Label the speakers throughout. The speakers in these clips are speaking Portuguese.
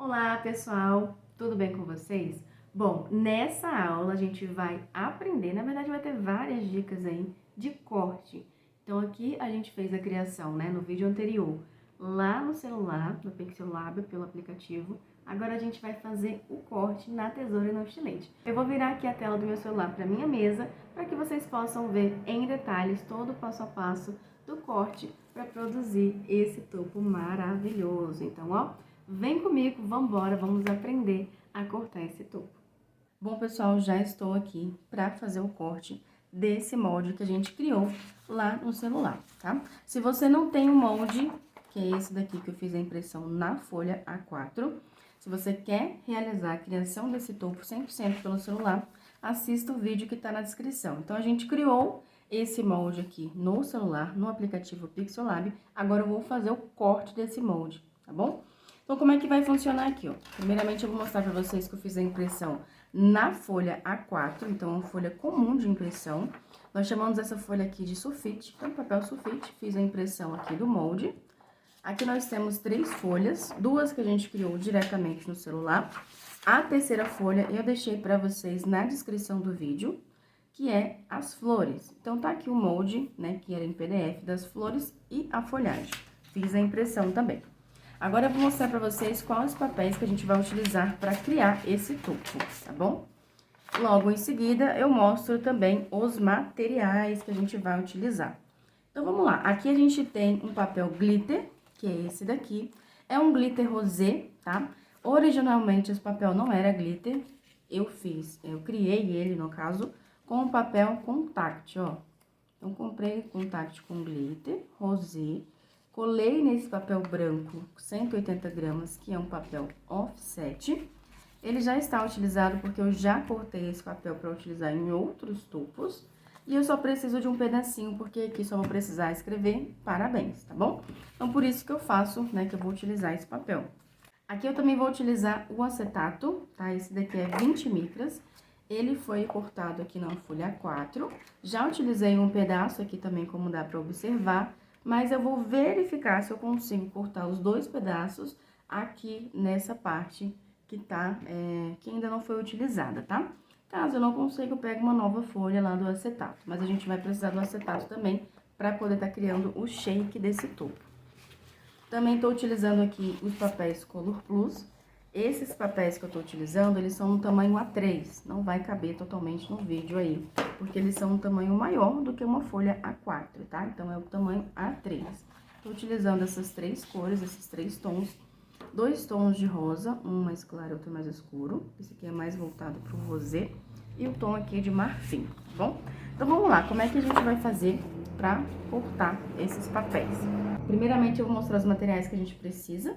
Speaker 1: Olá, pessoal! Tudo bem com vocês? Bom, nessa aula a gente vai aprender, na verdade vai ter várias dicas aí de corte. Então aqui a gente fez a criação, né, no vídeo anterior, lá no celular, no Pixelab, pelo aplicativo. Agora a gente vai fazer o corte na tesoura e no estilete. Eu vou virar aqui a tela do meu celular para minha mesa, para que vocês possam ver em detalhes todo o passo a passo do corte para produzir esse topo maravilhoso. Então, ó, vem comigo, vamos embora, vamos aprender a cortar esse topo. Bom, pessoal, já estou aqui para fazer o corte desse molde que a gente criou lá no celular, tá? Se você não tem o molde, que é esse daqui que eu fiz a impressão na folha A4, se você quer realizar a criação desse topo 100% pelo celular, assista o vídeo que tá na descrição. Então, a gente criou esse molde aqui no celular, no aplicativo Pixelab. Agora, eu vou fazer o corte desse molde, tá bom? Então, como é que vai funcionar aqui, ó? Primeiramente, eu vou mostrar pra vocês que eu fiz a impressão na folha A4, então, uma folha comum de impressão. Nós chamamos essa folha aqui de sulfite, então, papel sulfite. Fiz a impressão aqui do molde. Aqui nós temos 3 folhas, 2 que a gente criou diretamente no celular. A terceira folha eu deixei pra vocês na descrição do vídeo, que é as flores. Então, tá aqui o molde, né, que era em PDF das flores e a folhagem. Fiz a impressão também. Agora, eu vou mostrar pra vocês quais os papéis que a gente vai utilizar pra criar esse topo, tá bom? Logo em seguida, eu mostro também os materiais que a gente vai utilizar. Então, vamos lá. Aqui a gente tem um papel glitter, que é esse daqui. É um glitter rosé, tá? Originalmente, esse papel não era glitter. Eu criei ele, no caso, com o papel contact, ó. Então, comprei contact com glitter rosé. Colei nesse papel branco 180 gramas, que é um papel offset. Ele já está utilizado porque eu já cortei esse papel para utilizar em outros topos. E eu só preciso de um pedacinho, porque aqui só vou precisar escrever parabéns, tá bom? Então, por isso que eu faço, né, que eu vou utilizar esse papel. Aqui eu também vou utilizar o acetato, tá? Esse daqui é 20 micras. Ele foi cortado aqui na folha A4. Já utilizei um pedaço aqui também, como dá para observar. Mas eu vou verificar se eu consigo cortar os 2 pedaços aqui nessa parte que ainda não foi utilizada, tá? Caso eu não consiga, eu pego uma nova folha lá do acetato. Mas a gente vai precisar do acetato também para poder estar criando o shake desse topo. Também tô utilizando aqui os papéis Color Plus. Esses papéis que eu tô utilizando, eles são no tamanho A3. Não vai caber totalmente no vídeo aí, porque eles são um tamanho maior do que uma folha A4, tá? Então, é o tamanho A3. Tô utilizando essas 3 cores, esses 3 tons. 2 tons de rosa, um mais claro e outro mais escuro. Esse aqui é mais voltado pro rosé. E o tom aqui de marfim, tá bom? Então, vamos lá. Como é que a gente vai fazer pra cortar esses papéis? Primeiramente, eu vou mostrar os materiais que a gente precisa.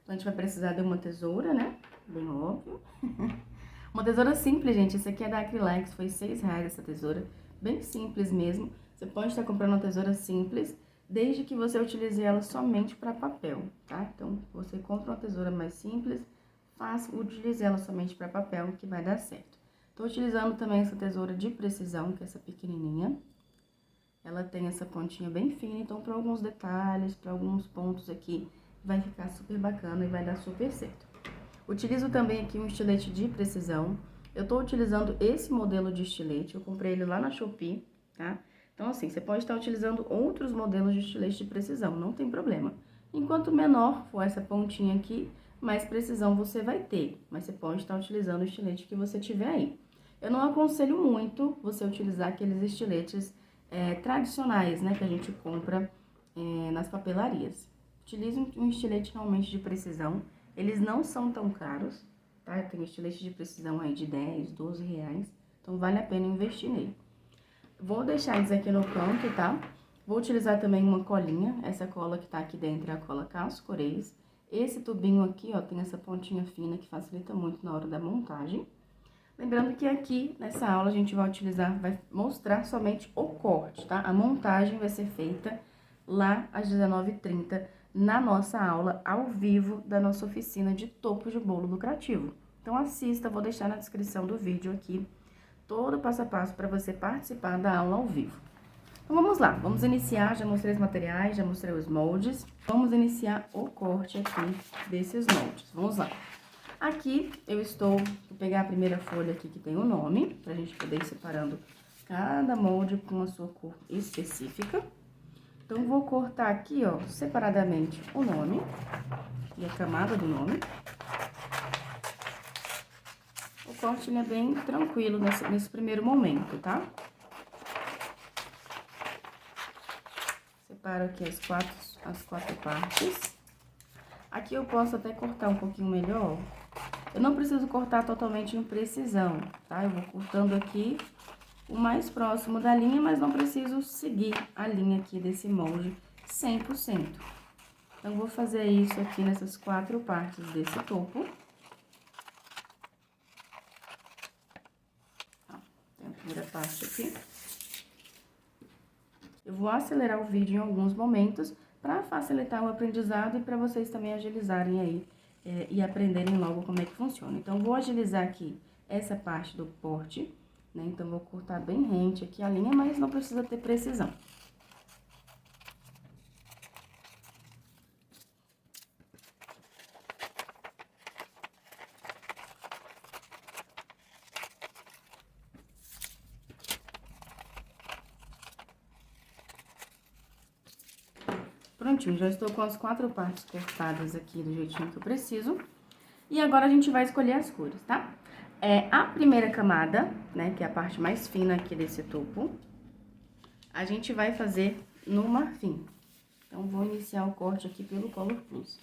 Speaker 1: Então, a gente vai precisar de uma tesoura, né? Bem óbvio. Uma tesoura simples, gente. Essa aqui é da Acrylex, foi R$6 essa tesoura. Bem simples mesmo. Você pode estar comprando uma tesoura simples, desde que você utilize ela somente para papel, tá? Então, você compra uma tesoura mais simples, utilize ela somente para papel, que vai dar certo. Tô utilizando também essa tesoura de precisão, que é essa pequenininha. Ela tem essa pontinha bem fina, então, para alguns detalhes, para alguns pontos aqui, vai ficar super bacana e vai dar super certo. Utilizo também aqui um estilete de precisão. Eu tô utilizando esse modelo de estilete, eu comprei ele lá na Shopee, tá? Então, assim, você pode estar utilizando outros modelos de estilete de precisão, não tem problema. Enquanto menor for essa pontinha aqui, mais precisão você vai ter. Mas você pode estar utilizando o estilete que você tiver aí. Eu não aconselho muito você utilizar aqueles estiletes tradicionais, né, que a gente compra nas papelarias. Utilize um estilete realmente de precisão. Eles não são tão caros, tá? Tem estilete de precisão aí de 10, 12 reais. Então, vale a pena investir nele. Vou deixar eles aqui no canto, tá? Vou utilizar também uma colinha. Essa cola que tá aqui dentro é a cola Cascorês. Esse tubinho aqui, ó, tem essa pontinha fina que facilita muito na hora da montagem. Lembrando que aqui, nessa aula, a gente vai mostrar somente o corte, tá? A montagem vai ser feita lá às 19h30, na nossa aula ao vivo da nossa oficina de topo de bolo lucrativo. Então, assista, vou deixar na descrição do vídeo aqui todo o passo a passo para você participar da aula ao vivo. Então, vamos lá, vamos iniciar, já mostrei os materiais, já mostrei os moldes. Vamos iniciar o corte aqui desses moldes, vamos lá. Aqui vou pegar a primeira folha aqui que tem o nome, pra gente poder ir separando cada molde com a sua cor específica. Então, vou cortar aqui, ó, separadamente o nome e a camada do nome. O corte, ele é bem tranquilo nesse primeiro momento, tá? Separo aqui as quatro partes. Aqui eu posso até cortar um pouquinho melhor. Eu não preciso cortar totalmente em precisão, tá? Eu vou cortando aqui o mais próximo da linha, mas não preciso seguir a linha aqui desse molde 100%. Então, vou fazer isso aqui nessas quatro partes desse topo. Ó, tem a primeira parte aqui. Eu vou acelerar o vídeo em alguns momentos para facilitar o aprendizado e para vocês também agilizarem aí e aprenderem logo como é que funciona. Então, vou agilizar aqui essa parte do porte, né? Então, vou cortar bem rente aqui a linha, mas não precisa ter precisão. Prontinho, já estou com as quatro partes cortadas aqui do jeitinho que eu preciso. E agora a gente vai escolher as cores, tá? A primeira camada, né, que é a parte mais fina aqui desse topo, a gente vai fazer no marfim. Então, vou iniciar o corte aqui pelo Color Plus.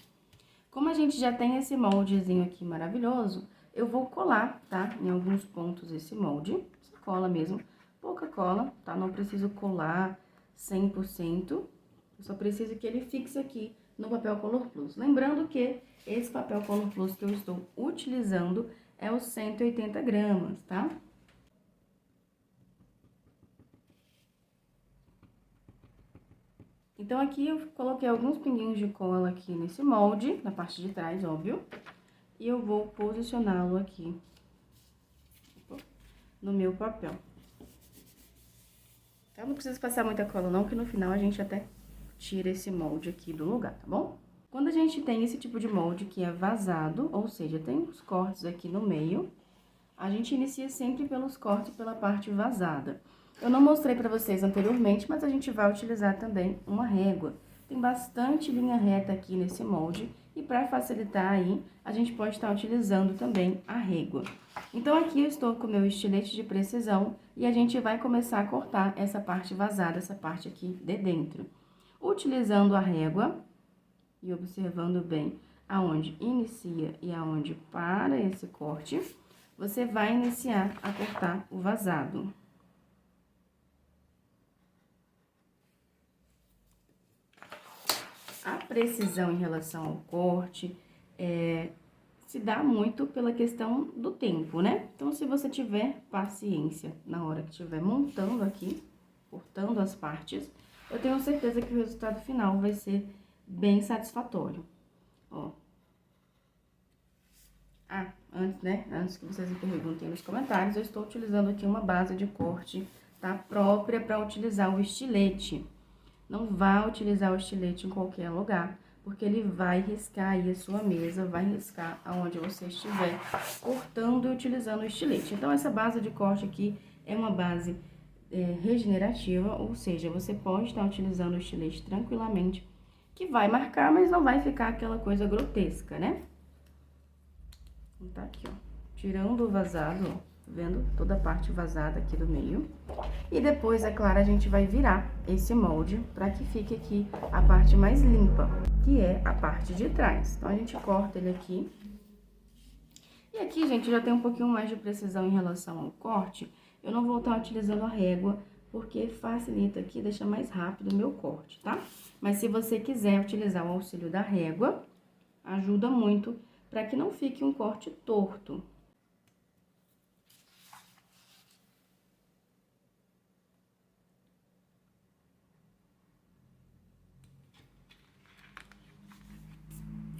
Speaker 1: Como a gente já tem esse moldezinho aqui maravilhoso, eu vou colar, tá? Em alguns pontos esse molde. Você cola mesmo, pouca cola, tá? Não preciso colar 100%. Eu só preciso que ele fixe aqui no papel Color Plus. Lembrando que esse papel Color Plus que eu estou utilizando é o 180 gramas, tá? Então, aqui eu coloquei alguns pinguinhos de cola aqui nesse molde, na parte de trás, óbvio. E eu vou posicioná-lo aqui no meu papel. Então, não precisa passar muita cola não, que no final a gente até tira esse molde aqui do lugar, tá bom? Quando a gente tem esse tipo de molde que é vazado, ou seja, tem uns cortes aqui no meio, a gente inicia sempre pelos cortes pela parte vazada. Eu não mostrei pra vocês anteriormente, mas a gente vai utilizar também uma régua. Tem bastante linha reta aqui nesse molde, e para facilitar aí, a gente pode estar utilizando também a régua. Então, aqui eu estou com o meu estilete de precisão, e a gente vai começar a cortar essa parte vazada, essa parte aqui de dentro. Utilizando a régua e observando bem aonde inicia e aonde para esse corte, você vai iniciar a cortar o vazado. A precisão em relação ao corte se dá muito pela questão do tempo, né? Então, se você tiver paciência na hora que estiver montando aqui, cortando as partes, eu tenho certeza que o resultado final vai ser bem satisfatório. Ó. Antes, né? Antes que vocês me perguntem nos comentários, eu estou utilizando aqui uma base de corte, tá? Própria para utilizar o estilete. Não vá utilizar o estilete em qualquer lugar, porque ele vai riscar aí a sua mesa, vai riscar aonde você estiver cortando e utilizando o estilete. Então, essa base de corte aqui é uma base regenerativa, ou seja, você pode estar utilizando o estilete tranquilamente, que vai marcar, mas não vai ficar aquela coisa grotesca, né? Então, tá aqui, ó, tirando o vazado, ó, vendo toda a parte vazada aqui do meio. E depois, é claro, a gente vai virar esse molde para que fique aqui a parte mais limpa, que é a parte de trás. Então, a gente corta ele aqui. E aqui, gente, já tem um pouquinho mais de precisão em relação ao corte. Eu não vou estar utilizando a régua, porque facilita aqui, deixa mais rápido o meu corte, tá? Mas se você quiser utilizar o auxílio da régua, ajuda muito para que não fique um corte torto.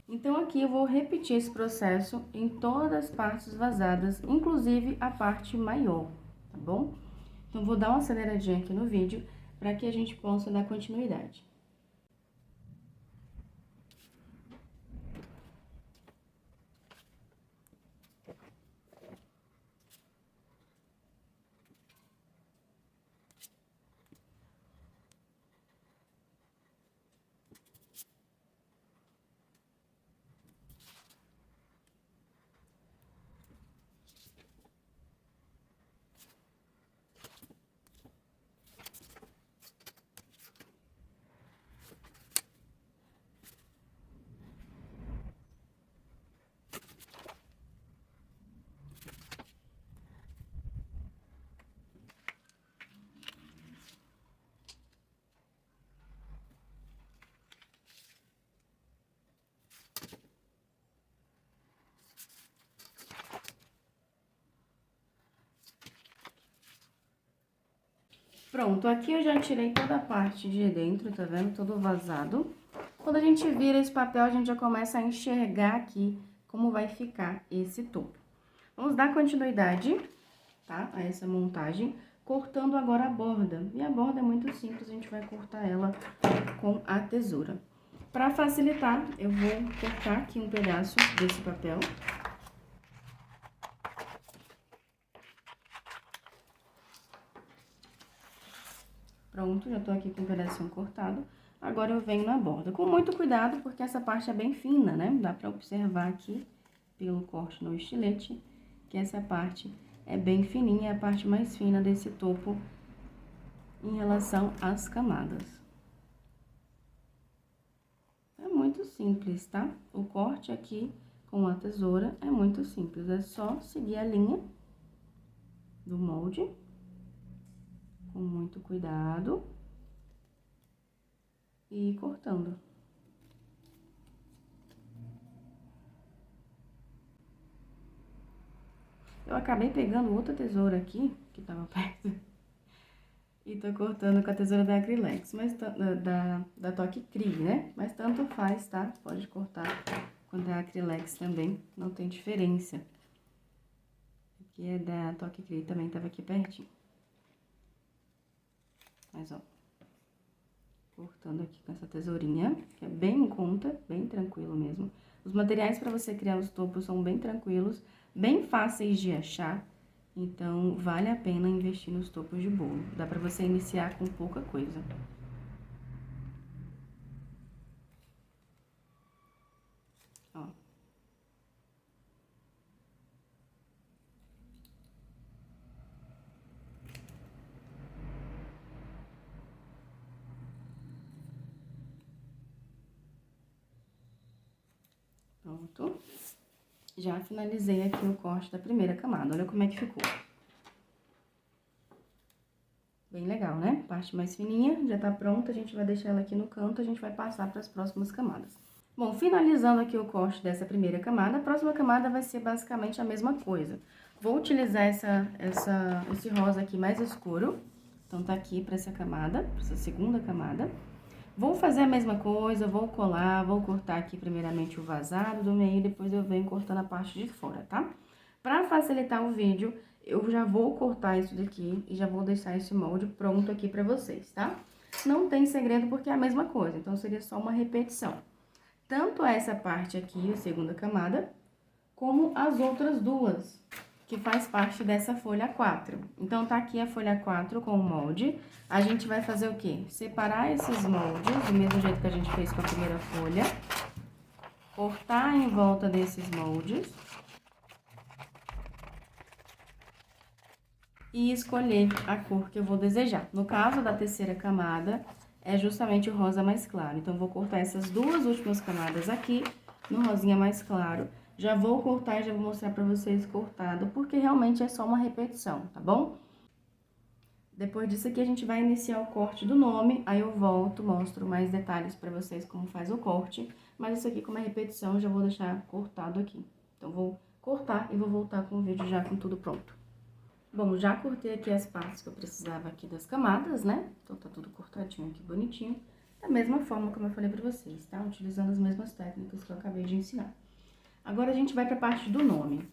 Speaker 1: Então, aqui eu vou repetir esse processo em todas as partes vazadas, inclusive a parte maior, tá bom? Então, vou dar uma aceleradinha aqui no vídeo para que a gente possa dar continuidade. Pronto, aqui eu já tirei toda a parte de dentro, tá vendo? Todo vazado. Quando a gente vira esse papel, a gente já começa a enxergar aqui como vai ficar esse topo. Vamos dar continuidade, tá? A essa montagem, cortando agora a borda. E a borda é muito simples, a gente vai cortar ela com a tesoura. Para facilitar, eu vou cortar aqui um pedaço desse papel. Pronto, já tô aqui com um pedacinho cortado. Agora eu venho na borda. Com muito cuidado, porque essa parte é bem fina, né? Dá pra observar aqui, pelo corte no estilete, que essa parte é bem fininha, é a parte mais fina desse topo em relação às camadas. É muito simples, tá? O corte aqui com a tesoura é muito simples, é só seguir a linha do molde, com muito cuidado, e ir cortando. Eu acabei pegando outra tesoura aqui, que tava perto, e tô cortando com a tesoura da Acrylex, mas da Toque Cri, né? Mas tanto faz, tá? Pode cortar com a Acrylex também, não tem diferença. Aqui é da Toque Cri, também tava aqui pertinho. Mas, ó, cortando aqui com essa tesourinha, que é bem em conta, bem tranquilo mesmo. Os materiais para você criar os topos são bem tranquilos, bem fáceis de achar, então vale a pena investir nos topos de bolo. Dá para você iniciar com pouca coisa. Ó. Pronto. Já finalizei aqui o corte da primeira camada, olha como é que ficou. Bem legal, né? Parte mais fininha, já tá pronta, a gente vai deixar ela aqui no canto, a gente vai passar para as próximas camadas. Bom, finalizando aqui o corte dessa primeira camada, a próxima camada vai ser basicamente a mesma coisa. Vou utilizar esse rosa aqui mais escuro, então tá aqui para essa camada, para essa segunda camada. Vou fazer a mesma coisa, vou colar, vou cortar aqui primeiramente o vazado do meio, depois eu venho cortando a parte de fora, tá? Pra facilitar o vídeo, eu já vou cortar isso daqui e já vou deixar esse molde pronto aqui pra vocês, tá? Não tem segredo porque é a mesma coisa, então seria só uma repetição. Tanto essa parte aqui, a segunda camada, como as outras duas, que faz parte dessa folha 4. Então, tá aqui a folha 4 com o molde. A gente vai fazer o quê? Separar esses moldes, do mesmo jeito que a gente fez com a primeira folha. Cortar em volta desses moldes. E escolher a cor que eu vou desejar. No caso da terceira camada, é justamente o rosa mais claro. Então, vou cortar essas duas últimas camadas aqui, no rosinha mais claro. Já vou cortar e já vou mostrar pra vocês cortado, porque realmente é só uma repetição, tá bom? Depois disso aqui, a gente vai iniciar o corte do nome, aí eu volto, mostro mais detalhes pra vocês como faz o corte. Mas isso aqui, como é repetição, eu já vou deixar cortado aqui. Então, vou cortar e vou voltar com o vídeo já com tudo pronto. Bom, já cortei aqui as partes que eu precisava aqui das camadas, né? Então, tá tudo cortadinho aqui, bonitinho. Da mesma forma como eu falei pra vocês, tá? Utilizando as mesmas técnicas que eu acabei de ensinar. Agora, a gente vai pra parte do nome.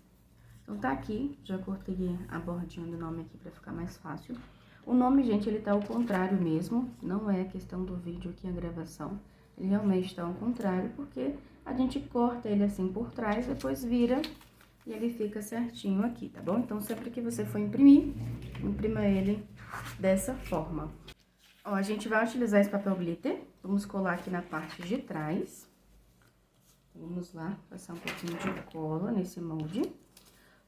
Speaker 1: Então, tá aqui, já cortei a bordinha do nome aqui pra ficar mais fácil. O nome, gente, ele tá ao contrário mesmo, não é questão do vídeo aqui, a gravação. Ele realmente tá ao contrário, porque a gente corta ele assim por trás, depois vira e ele fica certinho aqui, tá bom? Então, sempre que você for imprimir, imprima ele dessa forma. Ó, a gente vai utilizar esse papel glitter, vamos colar aqui na parte de trás. Vamos lá, passar um pouquinho de cola nesse molde.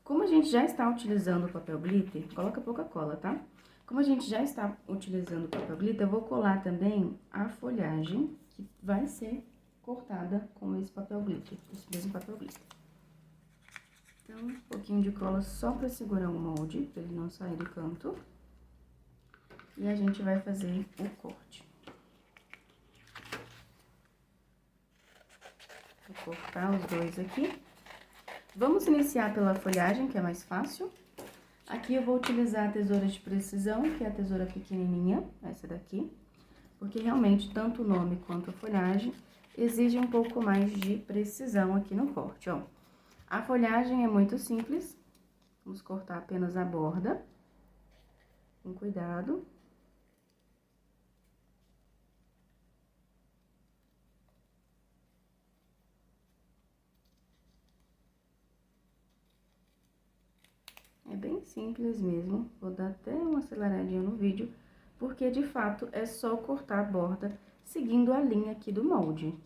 Speaker 1: Como a gente já está utilizando o papel glitter, coloca pouca cola, tá? Como a gente já está utilizando o papel glitter, eu vou colar também a folhagem, que vai ser cortada com esse papel glitter, esse mesmo papel glitter. Então, um pouquinho de cola só para segurar o molde, para ele não sair do canto. E a gente vai fazer o corte. Vou cortar os dois aqui. Vamos iniciar pela folhagem, que é mais fácil. Aqui eu vou utilizar a tesoura de precisão, que é a tesoura pequenininha, essa daqui, porque realmente tanto o nome quanto a folhagem exige um pouco mais de precisão aqui no corte, ó. A folhagem é muito simples, vamos cortar apenas a borda, com cuidado. É bem simples mesmo, vou dar até uma aceleradinha no vídeo, porque de fato é só cortar a borda seguindo a linha aqui do molde.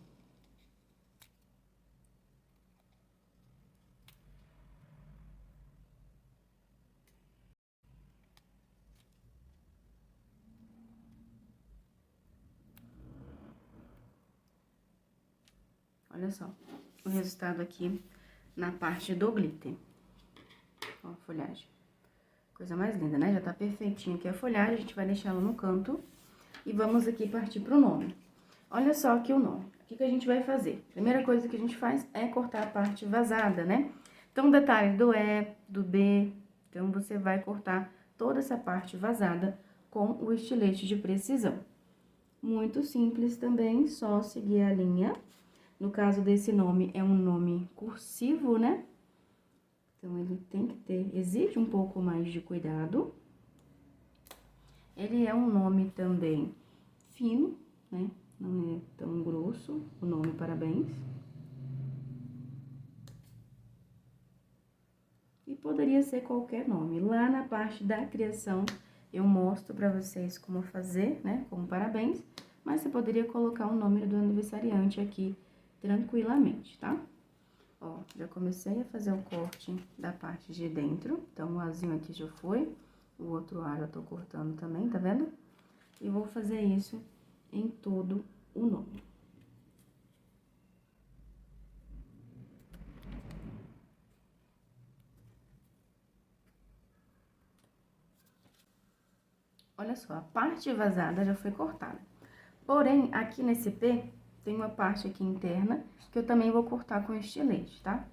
Speaker 1: Olha só o resultado aqui na parte do glitter. Ó, a folhagem. Coisa mais linda, né? Já tá perfeitinho aqui a folhagem, a gente vai deixar ela no canto. E vamos aqui partir pro nome. Olha só aqui o nome. O que que a gente vai fazer? Primeira coisa que a gente faz é cortar a parte vazada, né? Então, detalhe do E, do B. Então, você vai cortar toda essa parte vazada com o estilete de precisão. Muito simples também, só seguir a linha. No caso desse nome, é um nome cursivo, né? Então, ele tem que ter, exige um pouco mais de cuidado. Ele é um nome também fino, né? Não é tão grosso o nome Parabéns. E poderia ser qualquer nome. Lá na parte da criação, eu mostro pra vocês como fazer, né? Como Parabéns. Mas você poderia colocar o nome do aniversariante aqui tranquilamente, tá? Ó, já comecei a fazer o corte da parte de dentro. Então, o azinho aqui já foi. O outro ar eu tô cortando também, tá vendo? E vou fazer isso em todo o nome. Olha só, a parte vazada já foi cortada. Porém, aqui nesse P, tem uma parte aqui interna que eu também vou cortar com estilete, tá?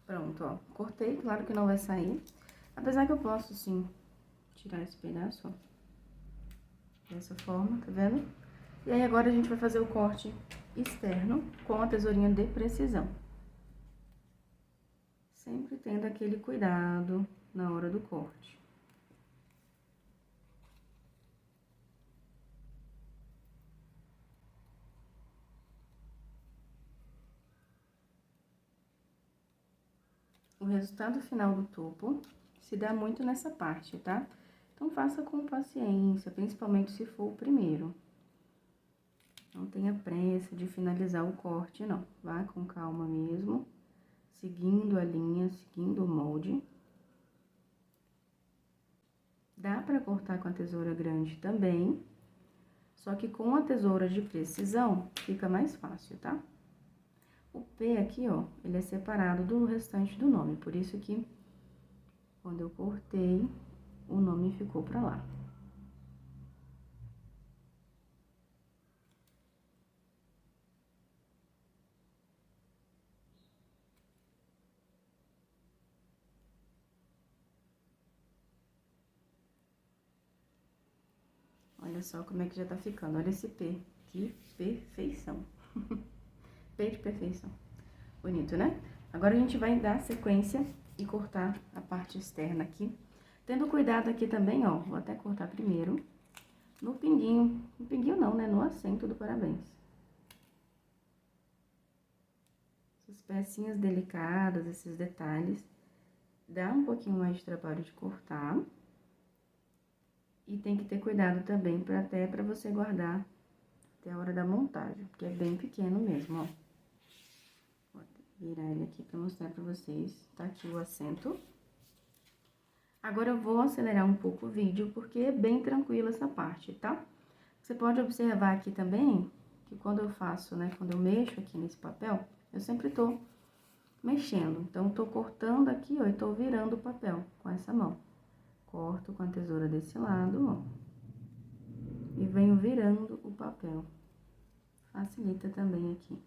Speaker 1: Pronto, ó. Cortei, claro que não vai sair. Apesar que eu posso, sim, tirar esse pedaço, ó. Dessa forma, tá vendo? E aí, agora a gente vai fazer o corte externo com a tesourinha de precisão. Sempre tendo aquele cuidado na hora do corte. O resultado final do topo se dá muito nessa parte, tá? Então, faça com paciência, principalmente se for o primeiro. Não tenha pressa de finalizar o corte, não. Vá com calma mesmo, seguindo a linha, seguindo o molde. Dá pra cortar com a tesoura grande também, só que com a tesoura de precisão fica mais fácil, tá? O P aqui, ó, ele é separado do restante do nome, por isso que quando eu cortei, o nome ficou pra lá. Olha só como é que já tá ficando. Olha esse P. Que perfeição. P de perfeição. Bonito, né? Agora, a gente vai dar sequência e cortar a parte externa aqui. Tendo cuidado aqui também, ó. Vou até cortar primeiro. No pinguinho. No pinguinho não, né? No acento do parabéns. Essas pecinhas delicadas, esses detalhes. Dá um pouquinho mais de trabalho de cortar. E tem que ter cuidado também até pra você guardar até a hora da montagem, porque é bem pequeno mesmo, ó. Vou virar ele aqui pra mostrar pra vocês. Tá aqui o acento. Agora, eu vou acelerar um pouco o vídeo, porque é bem tranquilo essa parte, tá? Você pode observar aqui também, que quando eu faço, né, quando eu mexo aqui nesse papel, eu sempre tô mexendo. Então, tô cortando aqui, ó, e tô virando o papel com essa mão. Corto com a tesoura desse lado, ó. e venho virando o papel. Facilita também aqui.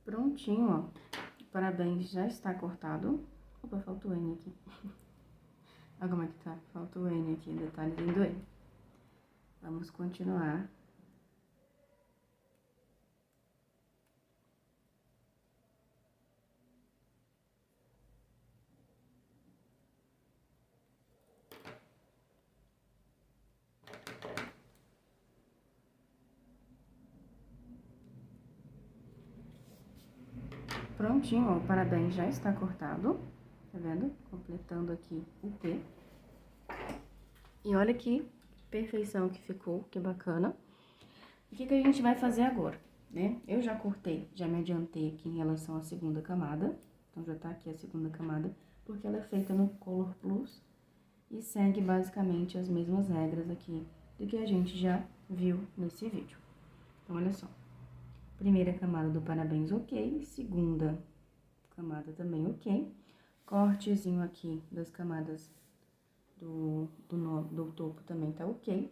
Speaker 1: Prontinho, ó. Parabéns, já está cortado. Opa, faltou N aqui. Olha como é que tá. Faltou N aqui, detalhes em do N. Vamos continuar. Prontinho, ó, o parabéns já está cortado, tá vendo? Completando aqui o P. E olha que perfeição que ficou, que bacana. O que que a gente vai fazer agora, né? Eu já cortei, já me adiantei aqui em relação à segunda camada. Então, já tá aqui a segunda camada, porque ela é feita no Color Plus e segue basicamente as mesmas regras aqui do que a gente já viu nesse vídeo. Então, olha só. Primeira camada do parabéns, ok. Segunda camada também, ok. Cortezinho aqui das camadas do topo também tá ok.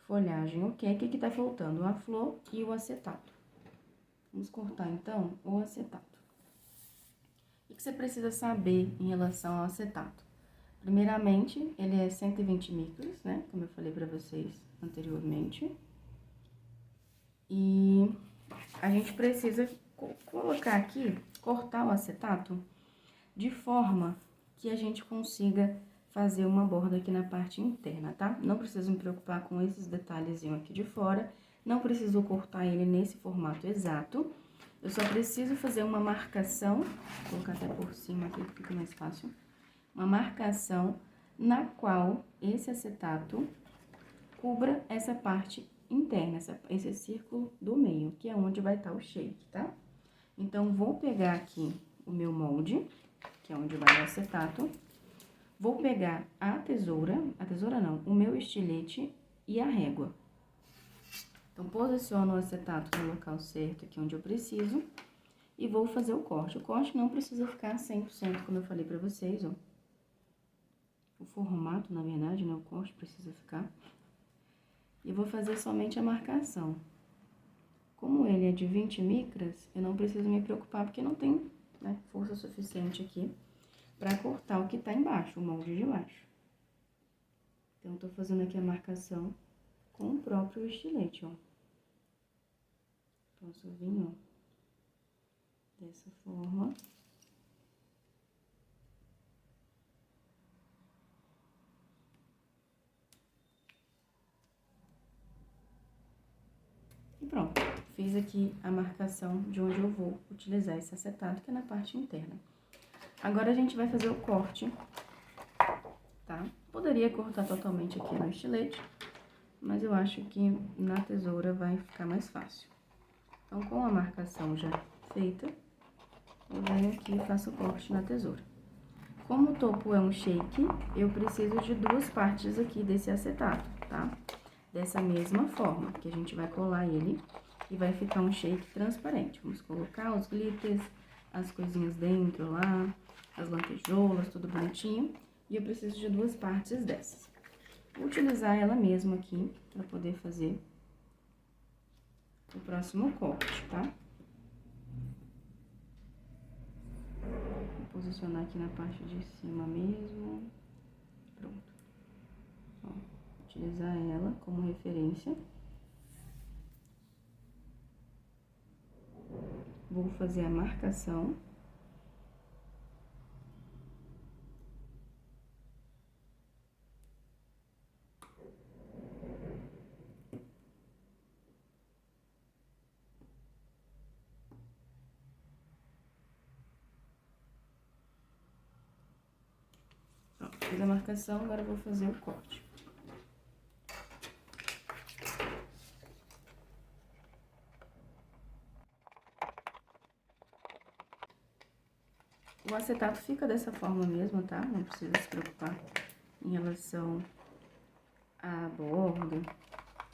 Speaker 1: Folhagem, ok. O que que tá faltando? A flor e o acetato. Vamos cortar, então, o acetato. O que você precisa saber em relação ao acetato? Primeiramente, ele é 120 micras, né? Como eu falei pra vocês anteriormente. E a gente precisa colocar aqui, cortar o acetato de forma que a gente consiga fazer uma borda aqui na parte interna, tá? Não preciso me preocupar com esses detalhezinhos aqui de fora, não preciso cortar ele nesse formato exato. Eu só preciso fazer uma marcação, vou colocar até por cima aqui que fica mais fácil. Uma marcação na qual esse acetato cubra essa parte interna, esse círculo do meio, que é onde vai estar o shake, tá? Então, vou pegar aqui o meu molde, que é onde vai o acetato. Vou pegar a tesoura não, o meu estilete e a régua. Então, posiciono o acetato no local certo, aqui onde eu preciso, e vou fazer o corte. O corte não precisa ficar 100%, como eu falei pra vocês, ó. O formato, na verdade, né, o corte precisa ficar. E vou fazer somente a marcação. Como ele é de 20 micras, eu não preciso me preocupar, porque não tem, né, força suficiente aqui pra cortar o que tá embaixo, o molde de baixo. Então, tô fazendo aqui a marcação com o próprio estilete, ó. Posso vir, ó, dessa forma. E pronto, fiz aqui a marcação de onde eu vou utilizar esse acetato, que é na parte interna. Agora, a gente vai fazer o corte, tá? Poderia cortar totalmente aqui no estilete, mas eu acho que na tesoura vai ficar mais fácil. Então, com a marcação já feita, eu venho aqui e faço o corte na tesoura. Como o topo é um shake, eu preciso de duas partes aqui desse acetato, tá? Dessa mesma forma, que a gente vai colar ele e vai ficar um shake transparente. Vamos colocar os glitters, as coisinhas dentro lá, as lantejoulas, tudo bonitinho. E eu preciso de duas partes dessas. Vou utilizar ela mesma aqui para poder fazer o próximo corte, tá? Vou posicionar aqui na parte de cima mesmo. Pronto. Ó, utilizar ela como referência. Vou fazer a marcação. Fiz a marcação, agora eu vou fazer o corte. O acetato fica dessa forma mesmo, tá? Não precisa se preocupar em relação à borda.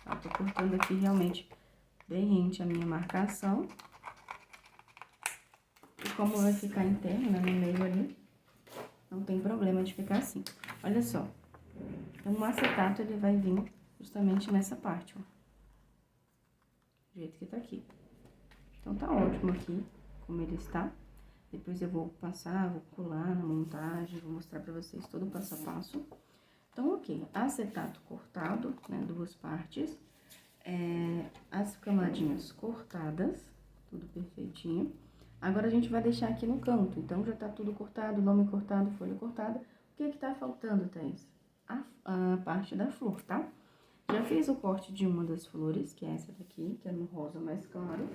Speaker 1: Eu tô cortando aqui realmente bem rente a minha marcação. E como vai ficar interno, né, no meio ali, não tem problema de ficar assim. Olha só. Então, o acetato, ele vai vir justamente nessa parte, ó. Do jeito que tá aqui. Então, tá ótimo aqui, como ele está. Depois eu vou passar, vou colar na montagem, vou mostrar pra vocês todo o passo a passo. Então, ok, acetato cortado, né, 2 partes. As camadinhas cortadas, tudo perfeitinho. Agora, a gente vai deixar aqui no canto. Então, já tá tudo cortado, nome cortado, folha cortada. O que que tá faltando, Thaís? A parte da flor, tá? Já fiz o corte de uma das flores, que é essa daqui, que é no rosa mais claro.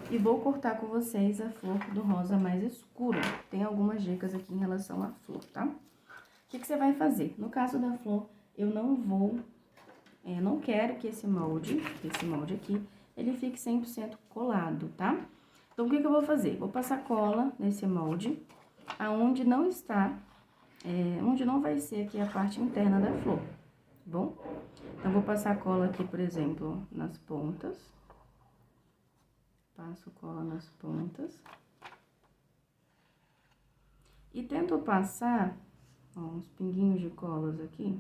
Speaker 1: E vou cortar com vocês a flor do rosa mais escuro. Tem algumas dicas aqui em relação à flor, tá? O que que você vai fazer? No caso da flor, eu não vou... não quero que esse molde aqui, ele fique 100% colado, tá? Então, o que que eu vou fazer? Vou passar cola nesse molde, aonde não está, onde não vai ser aqui a parte interna da flor, tá bom? Então, vou passar cola aqui, por exemplo, nas pontas. Passo cola nas pontas. E tento passar, ó, uns pinguinhos de colas aqui,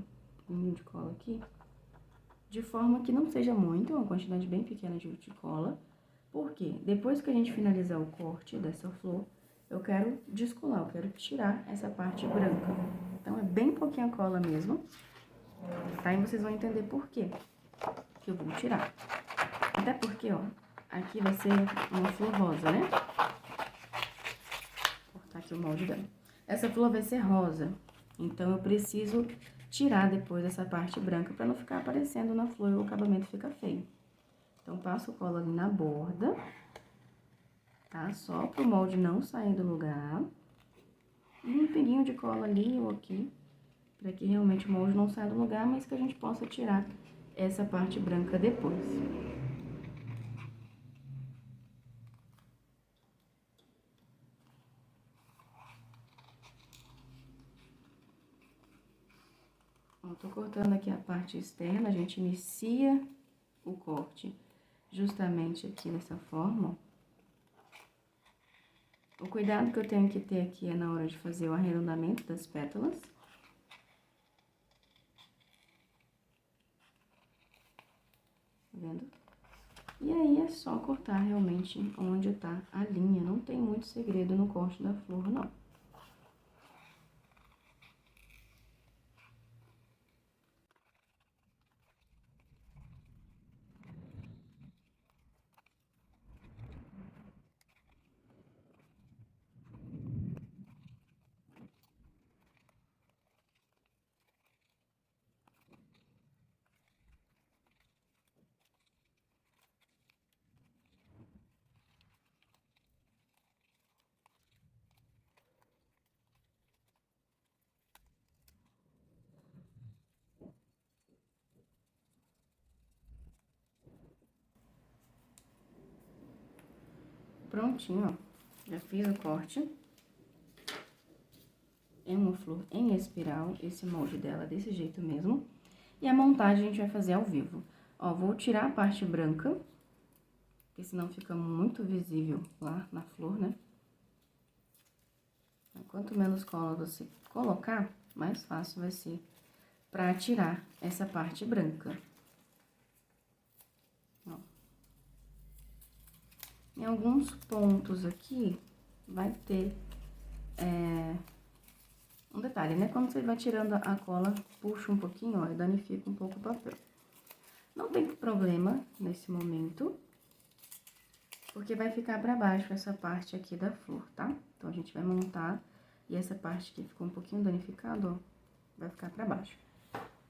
Speaker 1: de forma que não seja muito, uma quantidade bem pequena de cola. Porque depois que a gente finalizar o corte dessa flor, eu quero descolar, eu quero tirar essa parte branca. Então, é bem pouquinha cola mesmo, tá? E vocês vão entender por quê que eu vou tirar. Até porque, ó, aqui vai ser uma flor rosa, né? Vou cortar aqui o molde dela. Essa flor vai ser rosa, então eu preciso tirar depois essa parte branca pra não ficar aparecendo na flor e o acabamento fica feio. Então, passo cola ali na borda, tá? Só pro molde não sair do lugar. E um pinguinho de cola ali ou aqui, pra que realmente o molde não saia do lugar, mas que a gente possa tirar essa parte branca depois. Ó, tô cortando aqui a parte externa, a gente inicia o corte justamente aqui dessa forma, ó. O cuidado que eu tenho que ter aqui é na hora de fazer o arredondamento das pétalas. Tá vendo? E aí, é só cortar realmente onde tá a linha. Não tem muito segredo no corte da flor, não. Prontinho, ó. Já fiz o corte. É uma flor em espiral, esse molde dela desse jeito mesmo. E a montagem a gente vai fazer ao vivo. Ó, vou tirar a parte branca, porque senão fica muito visível lá na flor, né? Quanto menos cola você colocar, mais fácil vai ser pra tirar essa parte branca. Ó. Em alguns pontos aqui, vai ter um detalhe, né? Quando você vai tirando a cola, puxa um pouquinho, ó, e danifica um pouco o papel. Não tem problema nesse momento, porque vai ficar pra baixo essa parte aqui da flor, tá? Então, a gente vai montar e essa parte que ficou um pouquinho danificada, ó, vai ficar pra baixo.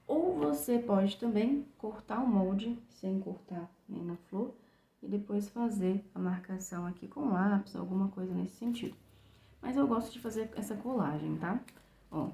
Speaker 1: Ou você pode também cortar o molde, sem cortar nem na flor, e depois fazer a marcação aqui com lápis, alguma coisa nesse sentido. Mas eu gosto de fazer essa colagem, tá? Ó,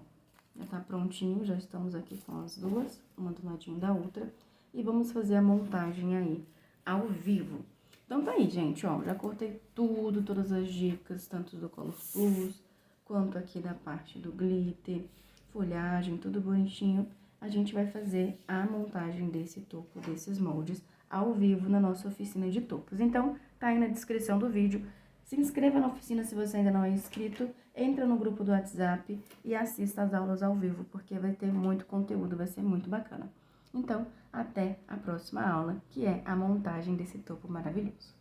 Speaker 1: Já tá prontinho, já estamos aqui com as duas, uma do ladinho da outra. E vamos fazer a montagem aí, ao vivo. Então tá aí, gente, ó, já cortei tudo, todas as dicas, tanto do Color Plus, quanto aqui da parte do glitter, folhagem, tudo bonitinho. A gente vai fazer a montagem desse topo, desses moldes, ao vivo na nossa oficina de topos. Então, tá aí na descrição do vídeo. Se inscreva na oficina se você ainda não é inscrito, entra no grupo do WhatsApp e assista as aulas ao vivo, porque vai ter muito conteúdo, vai ser muito bacana. Então, até a próxima aula, que é a montagem desse topo maravilhoso.